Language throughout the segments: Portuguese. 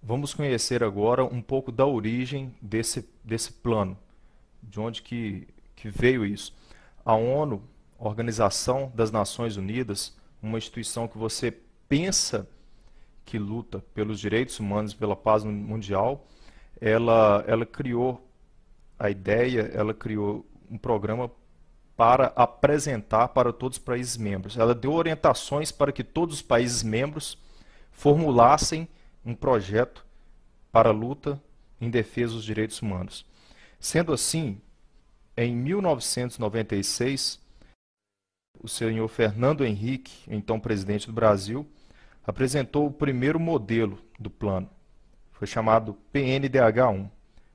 Vamos conhecer agora um pouco da origem desse plano, de onde que veio isso. A ONU, Organização das Nações Unidas, uma instituição que você pensa que luta pelos direitos humanos e pela paz mundial, ela criou a ideia, ela criou um programa para apresentar para todos os países membros. Ela deu orientações para que todos os países membros formulassem um projeto para a luta em defesa dos direitos humanos. Sendo assim, em 1996, o senhor Fernando Henrique, então presidente do Brasil, apresentou o primeiro modelo do plano. Foi chamado PNDH-1.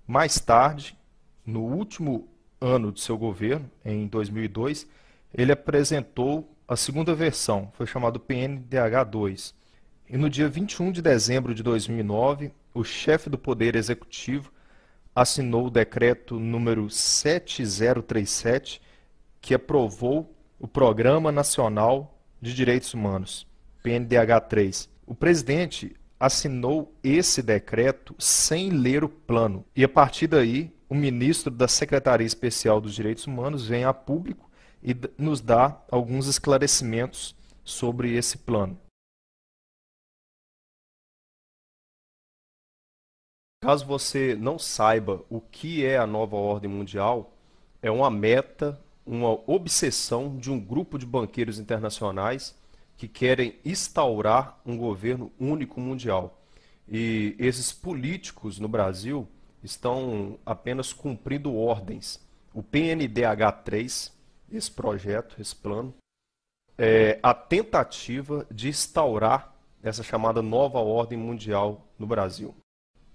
Mais tarde, no último ano de seu governo, em 2002, ele apresentou a segunda versão, foi chamado PNDH-2. E no dia 21 de dezembro de 2009, o chefe do Poder Executivo assinou o decreto número 7037, que aprovou o Programa Nacional de Direitos Humanos, PNDH3. O presidente assinou esse decreto sem ler o plano. E a partir daí, o ministro da Secretaria Especial dos Direitos Humanos vem a público e nos dá alguns esclarecimentos sobre esse plano. Caso você não saiba o que é a nova ordem mundial, é uma meta, uma obsessão de um grupo de banqueiros internacionais que querem instaurar um governo único mundial. E esses políticos no Brasil estão apenas cumprindo ordens. O PNDH3, esse projeto, esse plano, é a tentativa de instaurar essa chamada nova ordem mundial no Brasil.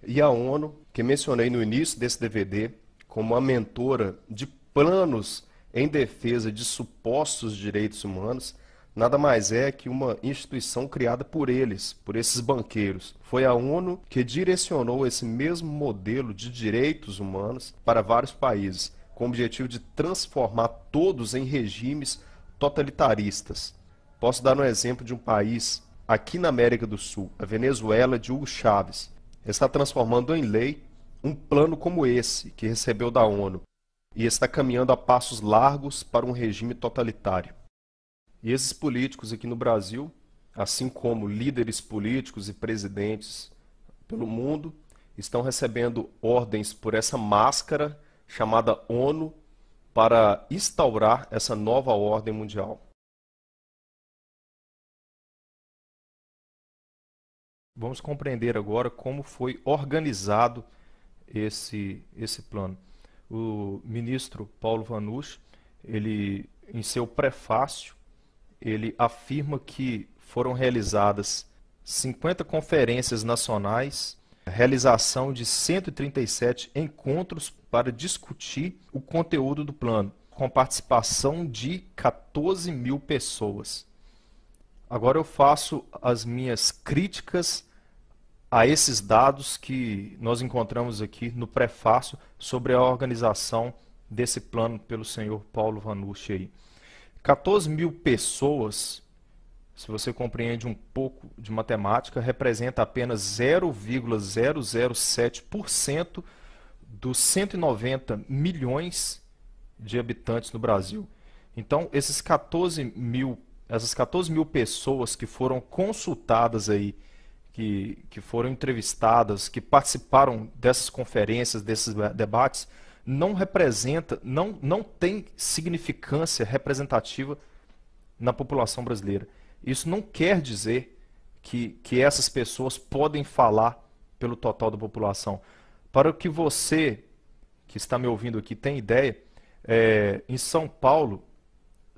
E a ONU, que mencionei no início desse DVD, como a mentora de planos em defesa de supostos direitos humanos, nada mais é que uma instituição criada por eles, por esses banqueiros. Foi a ONU que direcionou esse mesmo modelo de direitos humanos para vários países, com o objetivo de transformar todos em regimes totalitaristas. Posso dar um exemplo de um país aqui na América do Sul, a Venezuela de Hugo Chávez. Está transformando em lei um plano como esse, que recebeu da ONU, e está caminhando a passos largos para um regime totalitário. E esses políticos aqui no Brasil, assim como líderes políticos e presidentes pelo mundo, estão recebendo ordens por essa máscara chamada ONU para instaurar essa nova ordem mundial. Vamos compreender agora como foi organizado esse plano. O ministro Paulo Vanucci, ele, em seu prefácio, ele afirma que foram realizadas 50 conferências nacionais, realização de 137 encontros para discutir o conteúdo do plano, com participação de 14 mil pessoas. Agora eu faço as minhas críticas a esses dados que nós encontramos aqui no prefácio sobre a organização desse plano pelo senhor Paulo Vanucci aí. 14 mil pessoas, se você compreende um pouco de matemática, representa apenas 0,007% dos 190 milhões de habitantes no Brasil. Então, essas 14 mil pessoas que foram consultadas aí, que foram entrevistadas, que participaram dessas conferências, desses debates, não tem significância representativa na população brasileira. Isso não quer dizer que essas pessoas podem falar pelo total da população. Para que você, que está me ouvindo aqui, tenha ideia, em São Paulo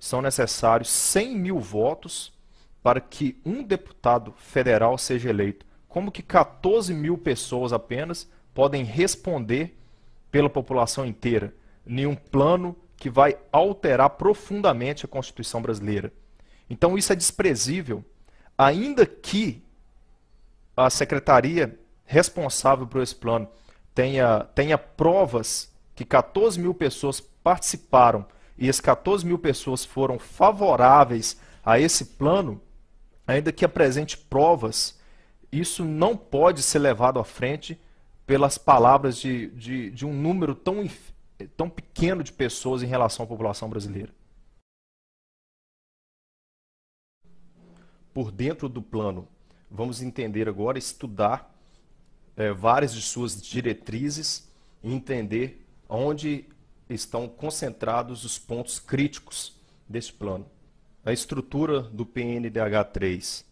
são necessários 100 mil votos para que um deputado federal seja eleito. Como que 14 mil pessoas apenas podem responder pela população inteira? Nenhum plano que vai alterar profundamente a Constituição brasileira. Então isso é desprezível, ainda que a secretaria responsável por esse plano tenha provas que 14 mil pessoas participaram e as 14 mil pessoas foram favoráveis a esse plano, ainda que apresente provas Isso não pode ser levado à frente pelas palavras de um número tão pequeno de pessoas em relação à população brasileira. Por dentro do plano, vamos entender agora, estudar várias de suas diretrizes e entender onde estão concentrados os pontos críticos deste plano. A estrutura do PNDH3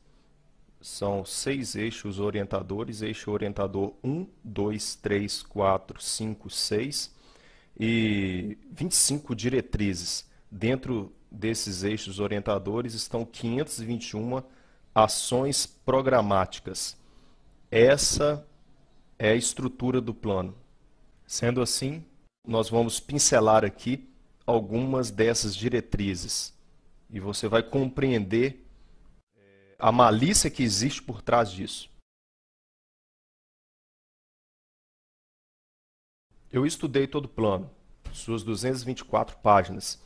são 6 eixos orientadores, eixo orientador 1, 2, 3, 4, 5, 6 e 25 diretrizes. Dentro desses eixos orientadores estão 521 ações programáticas. Essa é a estrutura do plano. Sendo assim, nós vamos pincelar aqui algumas dessas diretrizes e você vai compreender a malícia que existe por trás disso. Eu estudei todo o plano, suas 224 páginas,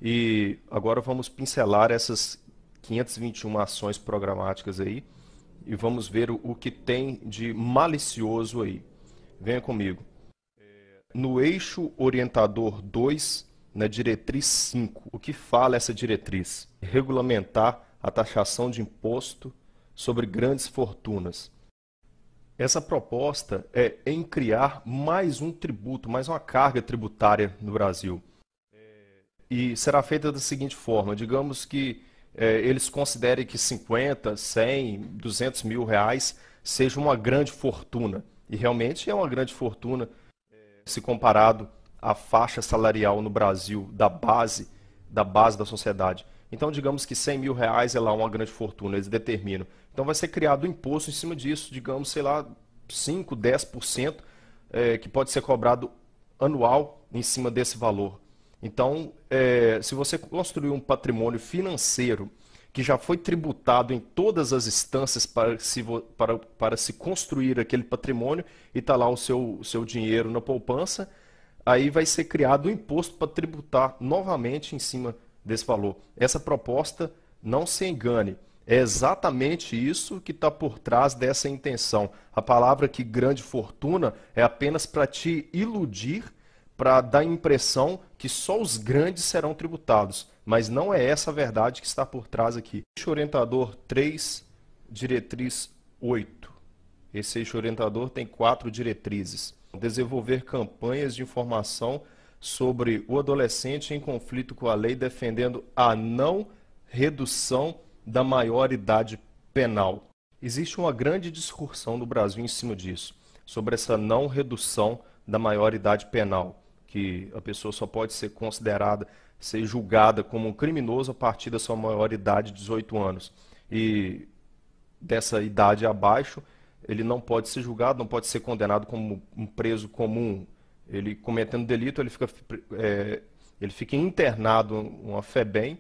e agora vamos pincelar essas 521 ações programáticas aí e vamos ver o que tem de malicioso aí. Venha comigo. No eixo orientador 2, na diretriz 5, o que fala essa diretriz? Regulamentar a taxação de imposto sobre grandes fortunas. Essa proposta é em criar mais um tributo, mais uma carga tributária no Brasil. E será feita da seguinte forma, digamos que eles considerem que 50, 100, 200 mil reais seja uma grande fortuna. E realmente é uma grande fortuna se comparado à faixa salarial no Brasil da base da sociedade. Então, digamos que 100 mil reais é lá uma grande fortuna, eles determinam. Então, vai ser criado um imposto em cima disso, digamos, sei lá, 5, 10%, que pode ser cobrado anual em cima desse valor. Então, se você construir um patrimônio financeiro que já foi tributado em todas as instâncias para se construir aquele patrimônio e está lá o seu dinheiro na poupança, aí vai ser criado um imposto para tributar novamente em cima desse valor. Essa proposta, não se engane, é exatamente isso que está por trás dessa intenção. A palavra aqui, grande fortuna, é apenas para te iludir, para dar a impressão que só os grandes serão tributados. Mas não é essa a verdade que está por trás aqui. Eixo orientador 3, diretriz 8. Esse eixo orientador tem 4 diretrizes. Desenvolver campanhas de informação sobre o adolescente em conflito com a lei, defendendo a não redução da maioridade penal. Existe uma grande discussão no Brasil em cima disso, sobre essa não redução da maioridade penal, que a pessoa só pode ser considerada, ser julgada como um criminoso a partir da sua maioridade de 18 anos. E dessa idade abaixo, ele não pode ser julgado, não pode ser condenado como um preso comum. Ele cometendo delito, ele fica internado uma FEBEM,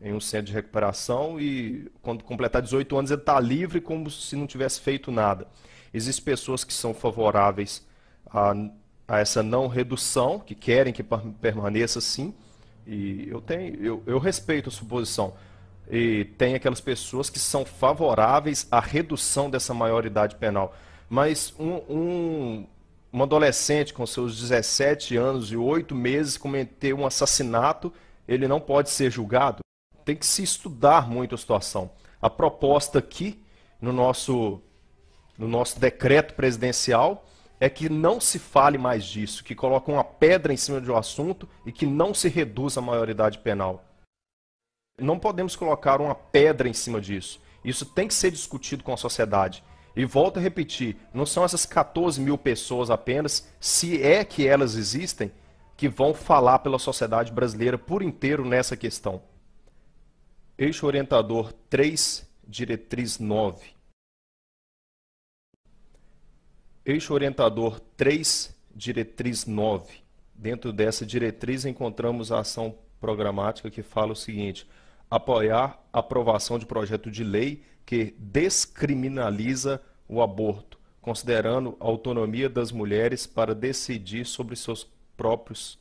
em um centro de recuperação, e quando completar 18 anos ele está livre como se não tivesse feito nada. Existem pessoas que são favoráveis a essa não redução, que querem que permaneça assim, e eu respeito a sua posição. E tem aquelas pessoas que são favoráveis à redução dessa maioridade penal. Mas um adolescente com seus 17 anos e 8 meses cometer um assassinato, ele não pode ser julgado. Tem que se estudar muito a situação. A proposta aqui, no nosso decreto presidencial, é que não se fale mais disso, que coloque uma pedra em cima de um assunto e que não se reduza a maioridade penal. Não podemos colocar uma pedra em cima disso. Isso tem que ser discutido com a sociedade. E volto a repetir, não são essas 14 mil pessoas apenas, se é que elas existem, que vão falar pela sociedade brasileira por inteiro nessa questão. Eixo orientador 3, diretriz 9. Eixo orientador 3, diretriz 9. Dentro dessa diretriz encontramos a ação programática que fala o seguinte: apoiar a aprovação de projeto de lei que descriminaliza o aborto, considerando a autonomia das mulheres para decidir sobre seus próprios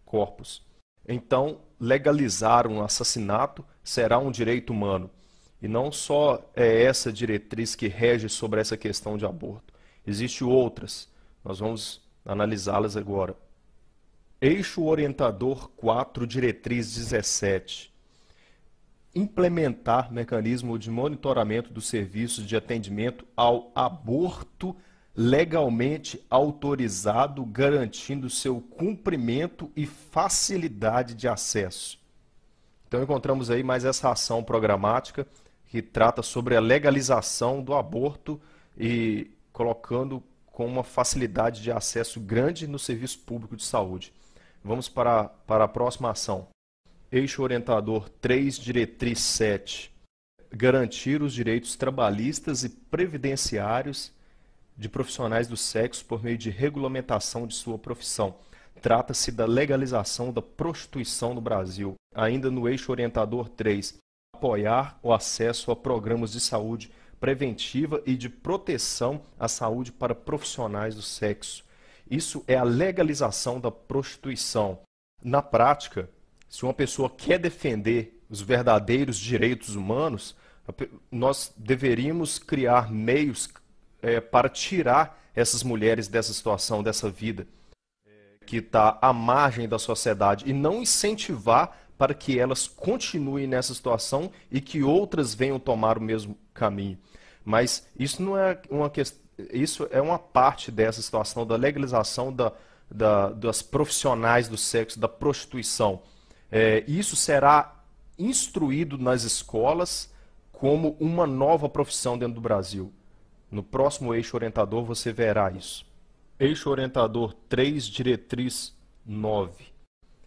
corpos. Então, legalizar um assassinato será um direito humano. E não só é essa diretriz que rege sobre essa questão de aborto. Existem outras. Nós vamos analisá-las agora. Eixo orientador 4, diretriz 17. Implementar mecanismo de monitoramento dos serviços de atendimento ao aborto legalmente autorizado, garantindo seu cumprimento e facilidade de acesso. Então encontramos aí mais essa ação programática que trata sobre a legalização do aborto e colocando com uma facilidade de acesso grande no serviço público de saúde. Vamos para a próxima ação. Eixo orientador 3, diretriz 7. Garantir os direitos trabalhistas e previdenciários de profissionais do sexo por meio de regulamentação de sua profissão. Trata-se da legalização da prostituição no Brasil. Ainda no eixo orientador 3, apoiar o acesso a programas de saúde preventiva e de proteção à saúde para profissionais do sexo. Isso é a legalização da prostituição. Na prática, se uma pessoa quer defender os verdadeiros direitos humanos, nós deveríamos criar meios para tirar essas mulheres dessa situação, dessa vida que está à margem da sociedade e não incentivar para que elas continuem nessa situação e que outras venham tomar o mesmo caminho. Mas isso não é uma questão, isso é uma parte dessa situação da legalização das profissionais do sexo, da prostituição. Isso será instruído nas escolas como uma nova profissão dentro do Brasil. No próximo eixo orientador você verá isso. Eixo orientador 3, diretriz 9.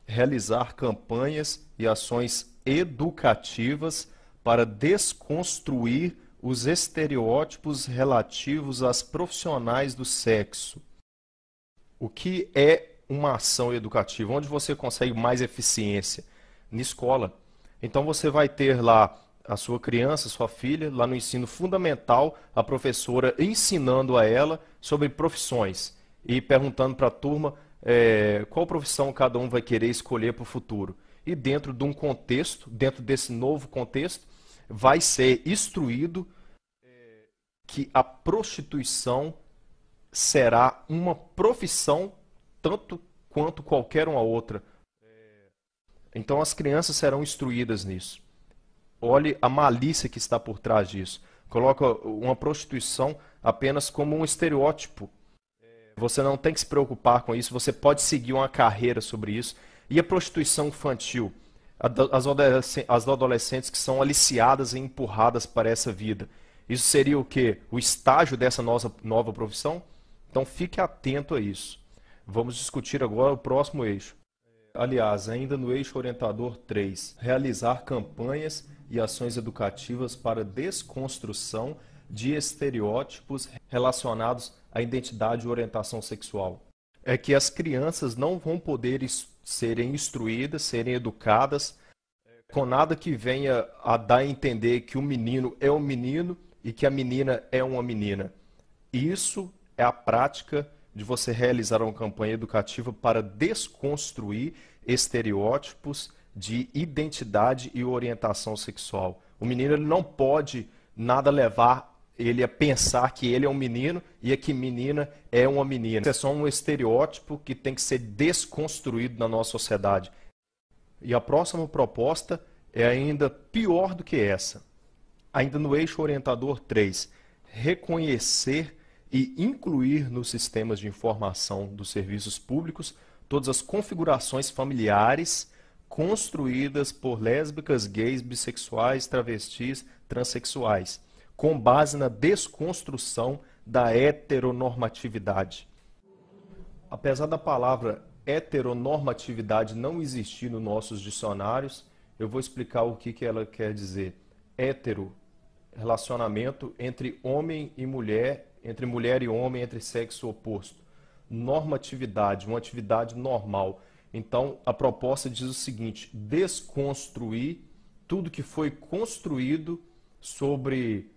Realizar campanhas e ações educativas para desconstruir os estereótipos relativos às profissionais do sexo. O que é uma ação educativa? Onde você consegue mais eficiência? Na escola. Então você vai ter lá a sua criança, sua filha, lá no ensino fundamental, a professora ensinando a ela sobre profissões e perguntando para a turma qual profissão cada um vai querer escolher para o futuro. E dentro de um contexto, dentro desse novo contexto, vai ser instruído que a prostituição será uma profissão tanto quanto qualquer uma outra. Então as crianças serão instruídas nisso. Olhe a malícia que está por trás disso. Coloca uma prostituição apenas como um estereótipo. Você não tem que se preocupar com isso, você pode seguir uma carreira sobre isso. E a prostituição infantil? As adolescentes que são aliciadas e empurradas para essa vida. Isso seria o quê? O estágio dessa nova profissão? Então fique atento a isso. Vamos discutir agora o próximo eixo. Aliás, ainda no eixo orientador 3, realizar campanhas e ações educativas para desconstrução de estereótipos relacionados à identidade e orientação sexual. É que as crianças não vão poder serem instruídas, serem educadas, com nada que venha a dar a entender que o menino é um menino e que a menina é uma menina. Isso é a prática de você realizar uma campanha educativa para desconstruir estereótipos de identidade e orientação sexual. O menino ele não pode nada levar ele a pensar que ele é um menino e que menina é uma menina. Isso é só um estereótipo que tem que ser desconstruído na nossa sociedade. E a próxima proposta é ainda pior do que essa. Ainda no eixo orientador 3, reconhecer e incluir nos sistemas de informação dos serviços públicos todas as configurações familiares construídas por lésbicas, gays, bissexuais, travestis, transexuais, com base na desconstrução da heteronormatividade. Apesar da palavra heteronormatividade não existir nos nossos dicionários, eu vou explicar o que ela quer dizer. Hétero, relacionamento entre homem e mulher, entre mulher e homem, entre sexo oposto. Normatividade, uma atividade normal. Então, a proposta diz o seguinte: desconstruir tudo que foi construído sobre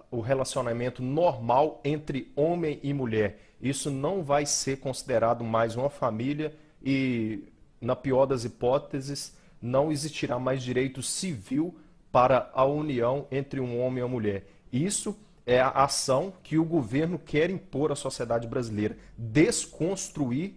o relacionamento normal entre homem e mulher. Isso não vai ser considerado mais uma família e, na pior das hipóteses, não existirá mais direito civil para a união entre um homem e uma mulher. Isso é a ação que o governo quer impor à sociedade brasileira, desconstruir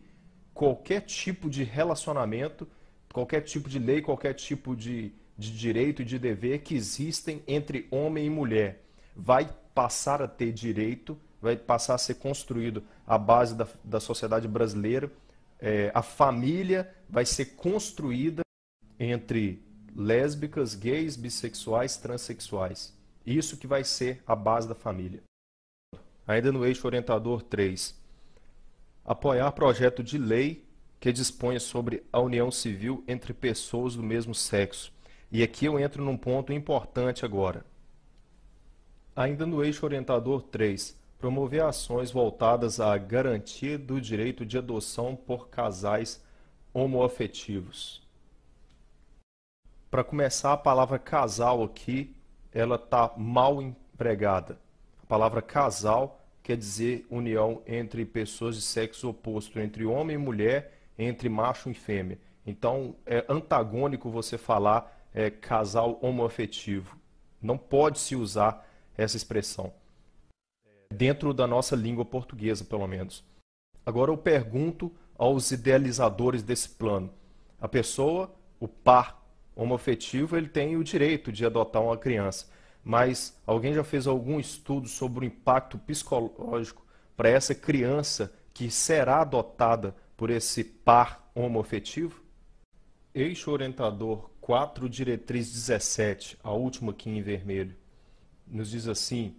qualquer tipo de relacionamento, qualquer tipo de lei, qualquer tipo de direito e de dever que existem entre homem e mulher. Vai passar a ter direito, vai passar a ser construído a base da sociedade brasileira. A família vai ser construída entre lésbicas, gays, bissexuais, transexuais. Isso que vai ser a base da família. Ainda no eixo orientador 3. Apoiar projeto de lei que disponha sobre a união civil entre pessoas do mesmo sexo. E aqui eu entro num ponto importante agora. Ainda no eixo orientador 3, promover ações voltadas à garantia do direito de adoção por casais homoafetivos. Para começar, a palavra casal aqui, ela está mal empregada. A palavra casal quer dizer união entre pessoas de sexo oposto, entre homem e mulher, entre macho e fêmea. Então, é antagônico você falar casal homoafetivo. Não pode se usar essa expressão, dentro da nossa língua portuguesa, pelo menos. Agora eu pergunto aos idealizadores desse plano. A pessoa, o par homoafetivo, ele tem o direito de adotar uma criança, mas alguém já fez algum estudo sobre o impacto psicológico para essa criança que será adotada por esse par homoafetivo? Eixo orientador 4, diretriz 17, a última aqui em vermelho, nos diz assim: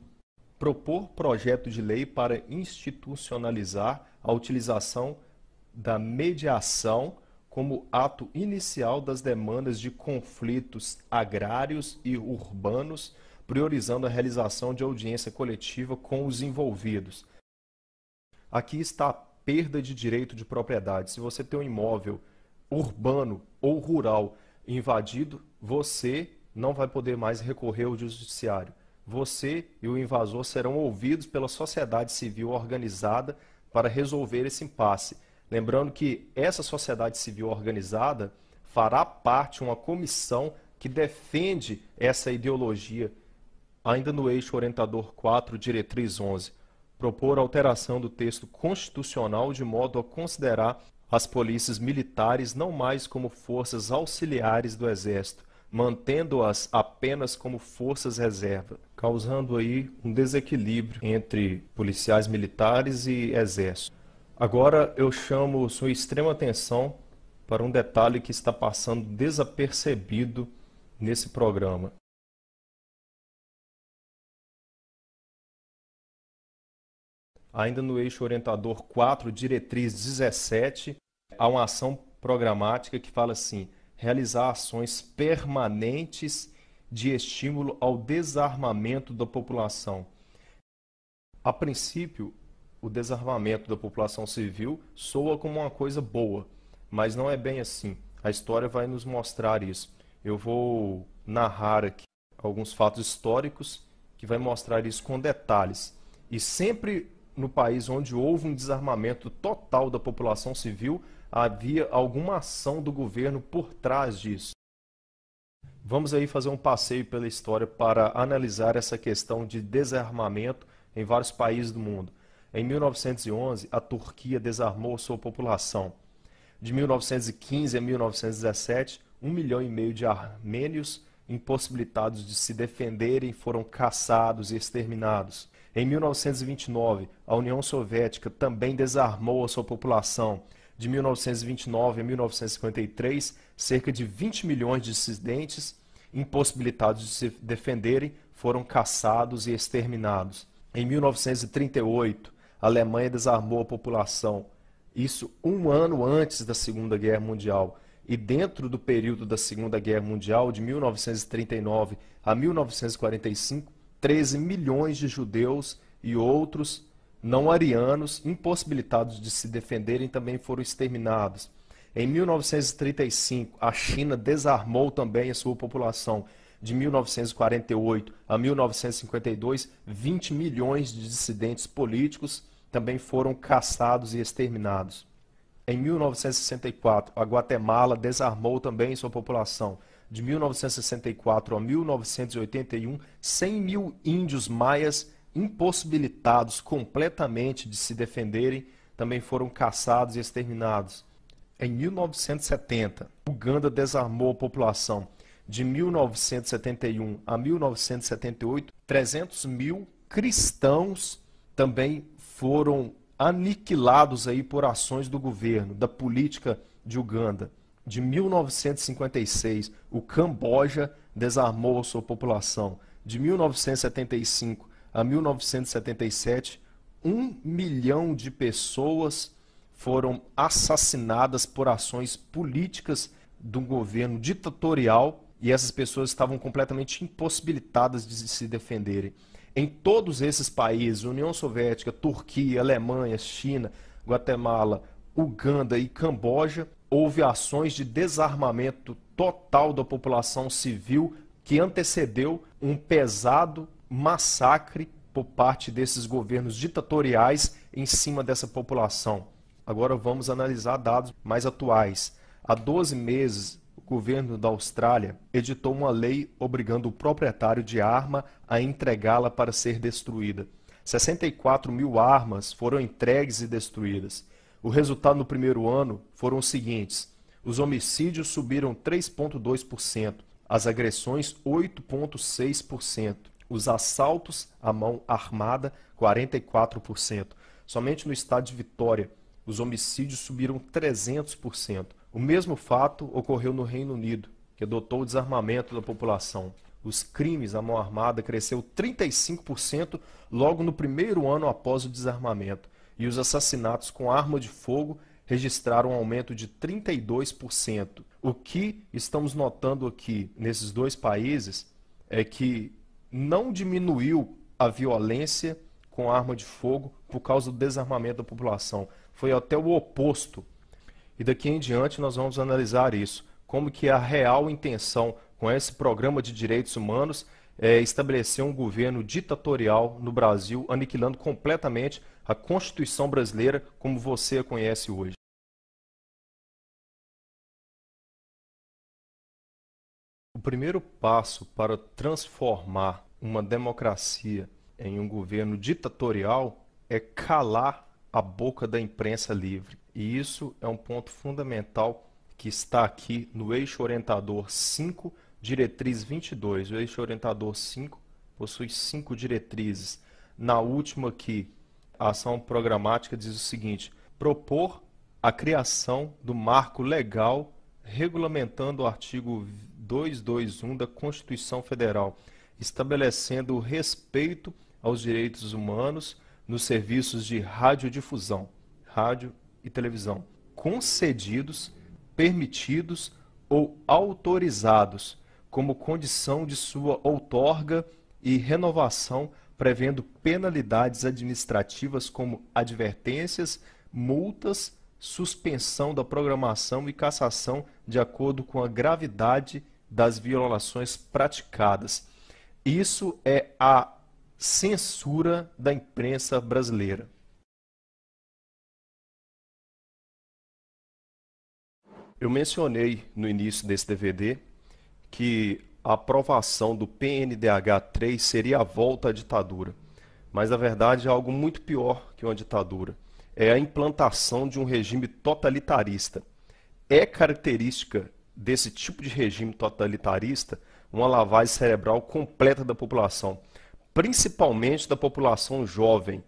propor projeto de lei para institucionalizar a utilização da mediação como ato inicial das demandas de conflitos agrários e urbanos, priorizando a realização de audiência coletiva com os envolvidos. Aqui está a perda de direito de propriedade. Se você tem um imóvel urbano ou rural invadido, você não vai poder mais recorrer ao judiciário. Você e o invasor serão ouvidos pela sociedade civil organizada para resolver esse impasse. Lembrando que essa sociedade civil organizada fará parte de uma comissão que defende essa ideologia. Ainda no eixo orientador 4, diretriz 11, propor alteração do texto constitucional de modo a considerar as polícias militares não mais como forças auxiliares do Exército, mantendo-as apenas como forças reserva, causando aí um desequilíbrio entre policiais militares e Exército. Agora eu chamo sua extrema atenção para um detalhe que está passando desapercebido nesse programa. Ainda no eixo orientador 4, diretriz 17, há uma ação programática que fala assim: realizar ações permanentes de estímulo ao desarmamento da população. A princípio, o desarmamento da população civil soa como uma coisa boa, mas não é bem assim. A história vai nos mostrar isso. Eu vou narrar aqui alguns fatos históricos que vai mostrar isso com detalhes. E sempre no país onde houve um desarmamento total da população civil, havia alguma ação do governo por trás disso. Vamos aí fazer um passeio pela história para analisar essa questão de desarmamento em vários países do mundo. Em 1911, a Turquia desarmou sua população. De 1915 a 1917, 1,5 milhão de armênios impossibilitados de se defenderem foram caçados e exterminados. Em 1929, a União Soviética também desarmou a sua população. De 1929 a 1953, cerca de 20 milhões de dissidentes impossibilitados de se defenderem foram caçados e exterminados. Em 1938, a Alemanha desarmou a população. Isso um ano antes da Segunda Guerra Mundial. E dentro do período da Segunda Guerra Mundial, de 1939 a 1945, 13 milhões de judeus e outros não-arianos impossibilitados de se defenderem também foram exterminados. Em 1935, a China desarmou também a sua população. De 1948 a 1952, 20 milhões de dissidentes políticos também foram caçados e exterminados. Em 1964, a Guatemala desarmou também sua população. de 1964 a 1981, 100 mil índios maias impossibilitados completamente de se defenderem também foram caçados e exterminados. Em 1970, Uganda desarmou a população. De 1971 a 1978, 300 mil cristãos também foram aniquilados aí por ações do governo, da política de Uganda. De 1956, o Camboja desarmou a sua população. De 1975 a 1977, 1 milhão de pessoas foram assassinadas por ações políticas do governo ditatorial e essas pessoas estavam completamente impossibilitadas de se defenderem. Em todos esses países, União Soviética, Turquia, Alemanha, China, Guatemala, Uganda e Camboja, houve ações de desarmamento total da população civil que antecedeu um pesado massacre por parte desses governos ditatoriais em cima dessa população. Agora vamos analisar dados mais atuais. Há 12 meses, o governo da Austrália editou uma lei obrigando o proprietário de arma a entregá-la para ser destruída. 64 mil armas foram entregues e destruídas. O resultado no primeiro ano foram os seguintes: os homicídios subiram 3,2%, as agressões 8,6%, os assaltos à mão armada 44%. Somente no estado de Vitória, os homicídios subiram 300%. O mesmo fato ocorreu no Reino Unido, que adotou o desarmamento da população. Os crimes à mão armada cresceu 35% logo no primeiro ano após o desarmamento. E os assassinatos com arma de fogo registraram um aumento de 32%. O que estamos notando aqui nesses dois países é que não diminuiu a violência com arma de fogo por causa do desarmamento da população. Foi até o oposto. E daqui em diante nós vamos analisar isso, como que a real intenção com esse programa de direitos humanos é estabelecer um governo ditatorial no Brasil, aniquilando completamente a Constituição brasileira como você a conhece hoje. O primeiro passo para transformar uma democracia em um governo ditatorial é calar a boca da imprensa livre. E isso é um ponto fundamental que está aqui no eixo orientador 5, diretriz 22. O eixo orientador 5 possui 5 diretrizes. Na última aqui, a ação programática diz o seguinte: propor a criação do marco legal regulamentando o artigo 221 da Constituição Federal, estabelecendo o respeito aos direitos humanos nos serviços de radiodifusão, rádio e televisão, concedidos, permitidos ou autorizados, como condição de sua outorga e renovação, prevendo penalidades administrativas como advertências, multas, suspensão da programação e cassação de acordo com a gravidade das violações praticadas. Isso é a censura da imprensa brasileira. Eu mencionei no início desse DVD que a aprovação do PNDH3 seria a volta à ditadura, mas na verdade é algo muito pior que uma ditadura. É a implantação de um regime totalitarista. É característica desse tipo de regime totalitarista uma lavagem cerebral completa da população, principalmente da população jovem.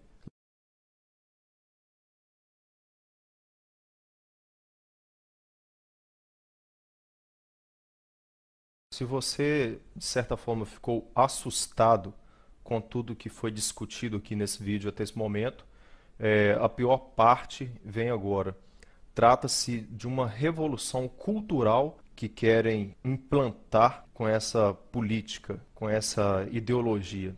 Se você, de certa forma, ficou assustado com tudo que foi discutido aqui nesse vídeo até esse momento, a pior parte vem agora. Trata-se de uma revolução cultural que querem implantar com essa política, com essa ideologia.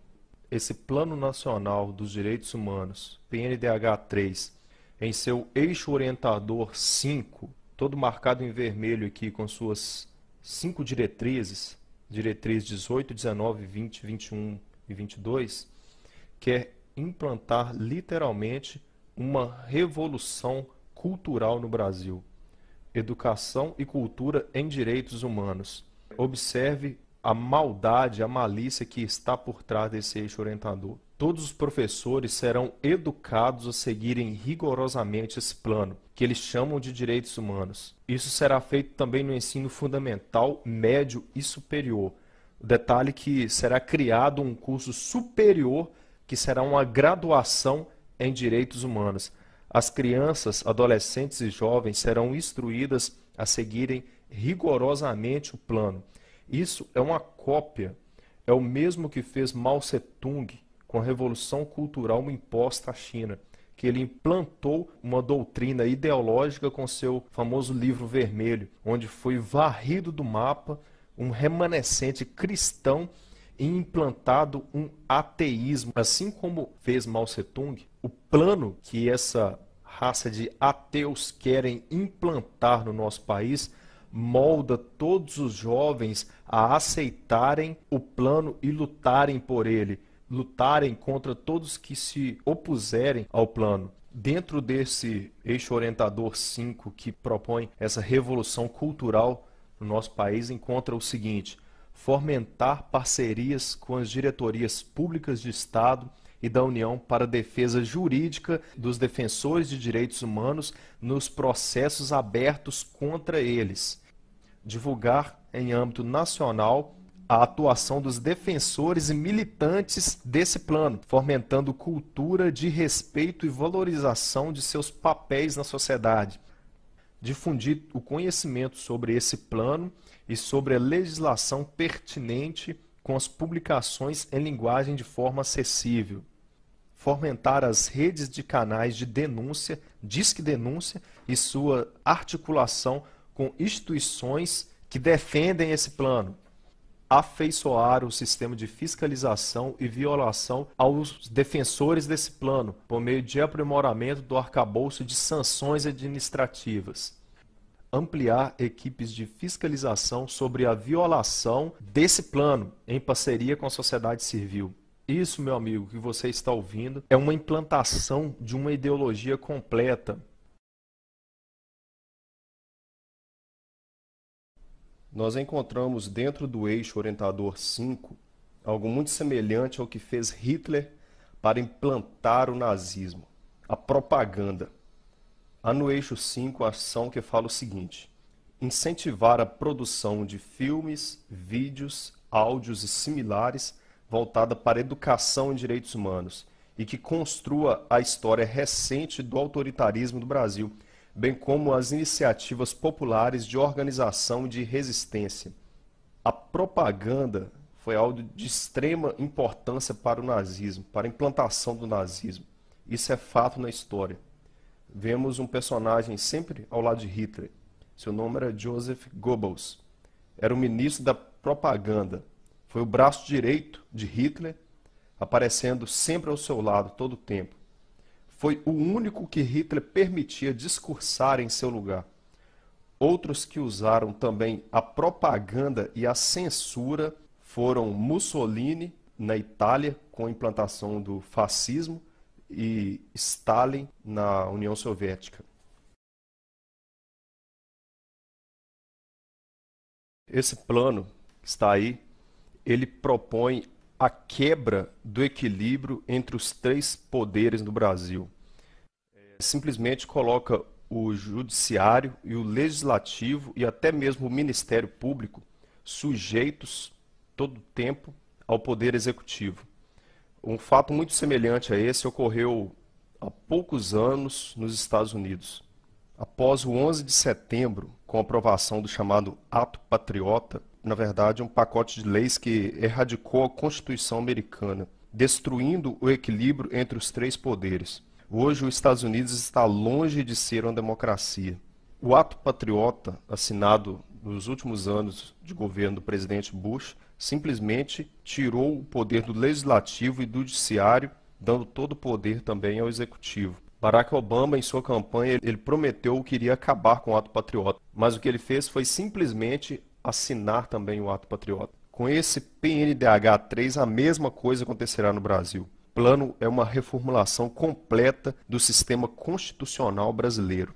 Esse Plano Nacional dos Direitos Humanos, PNDH3, em seu eixo orientador 5, todo marcado em vermelho aqui com suas 5 diretrizes, diretriz 18, 19, 20, 21 e 22, quer implantar literalmente uma revolução cultural no Brasil. Educação e cultura em direitos humanos. Observe a maldade, a malícia que está por trás desse eixo orientador. Todos os professores serão educados a seguirem rigorosamente esse plano, que eles chamam de direitos humanos. Isso será feito também no ensino fundamental, médio e superior. O detalhe é que será criado um curso superior, que será uma graduação em direitos humanos. As crianças, adolescentes e jovens serão instruídas a seguirem rigorosamente o plano. Isso é uma cópia, é o mesmo que fez Mao Tse-tung com a Revolução Cultural imposta à China, que ele implantou uma doutrina ideológica com seu famoso livro vermelho, onde foi varrido do mapa um remanescente cristão e implantado um ateísmo. Assim como fez Mao Tse-tung, o plano que essa raça de ateus querem implantar no nosso país molda todos os jovens a aceitarem o plano e lutarem por ele, lutarem contra todos que se opuserem ao plano. Dentro desse eixo orientador 5 que propõe essa revolução cultural no nosso país, encontra o seguinte: fomentar parcerias com as diretorias públicas de Estado e da União para a defesa jurídica dos defensores de direitos humanos nos processos abertos contra eles. Divulgar em âmbito nacional a atuação dos defensores e militantes desse plano, fomentando cultura de respeito e valorização de seus papéis na sociedade. Difundir o conhecimento sobre esse plano e sobre a legislação pertinente com as publicações em linguagem de forma acessível. Fomentar as redes de canais de denúncia, Disque Denúncia e sua articulação com instituições que defendem esse plano. Afeiçoar o sistema de fiscalização e violação aos defensores desse plano, por meio de aprimoramento do arcabouço de sanções administrativas. Ampliar equipes de fiscalização sobre a violação desse plano, em parceria com a sociedade civil. Isso, meu amigo, que você está ouvindo, é uma implantação de uma ideologia completa. Nós encontramos dentro do eixo orientador 5 algo muito semelhante ao que fez Hitler para implantar o nazismo, a propaganda. Há no eixo 5 a ação que fala o seguinte: incentivar a produção de filmes, vídeos, áudios e similares voltada para a educação em direitos humanos e que construa a história recente do autoritarismo do Brasil, bem como as iniciativas populares de organização e de resistência. A propaganda foi algo de extrema importância para o nazismo, para a implantação do nazismo. Isso é fato na história. Vemos um personagem sempre ao lado de Hitler. Seu nome era Joseph Goebbels. Era o ministro da propaganda. Foi o braço direito de Hitler, aparecendo sempre ao seu lado todo o tempo. Foi o único que Hitler permitia discursar em seu lugar. Outros que usaram também a propaganda e a censura foram Mussolini, na Itália, com a implantação do fascismo, e Stalin, na União Soviética. Esse plano que está aí, ele propõe a quebra do equilíbrio entre os três poderes do Brasil. Simplesmente coloca o judiciário e o legislativo e até mesmo o Ministério Público sujeitos todo o tempo ao poder executivo. Um fato muito semelhante a esse ocorreu há poucos anos nos Estados Unidos. Após o 11 de setembro, com a aprovação do chamado Ato Patriota, na verdade, um pacote de leis que erradicou a Constituição americana, destruindo o equilíbrio entre os três poderes. Hoje, os Estados Unidos está longe de ser uma democracia. O Ato Patriota, assinado nos últimos anos de governo do presidente Bush, simplesmente tirou o poder do legislativo e do judiciário, dando todo o poder também ao executivo. Barack Obama, em sua campanha, ele prometeu que iria acabar com o Ato Patriota, mas o que ele fez foi simplesmente assinar também o Ato Patriota. Com esse PNDH3, a mesma coisa acontecerá no Brasil. O plano é uma reformulação completa do sistema constitucional brasileiro.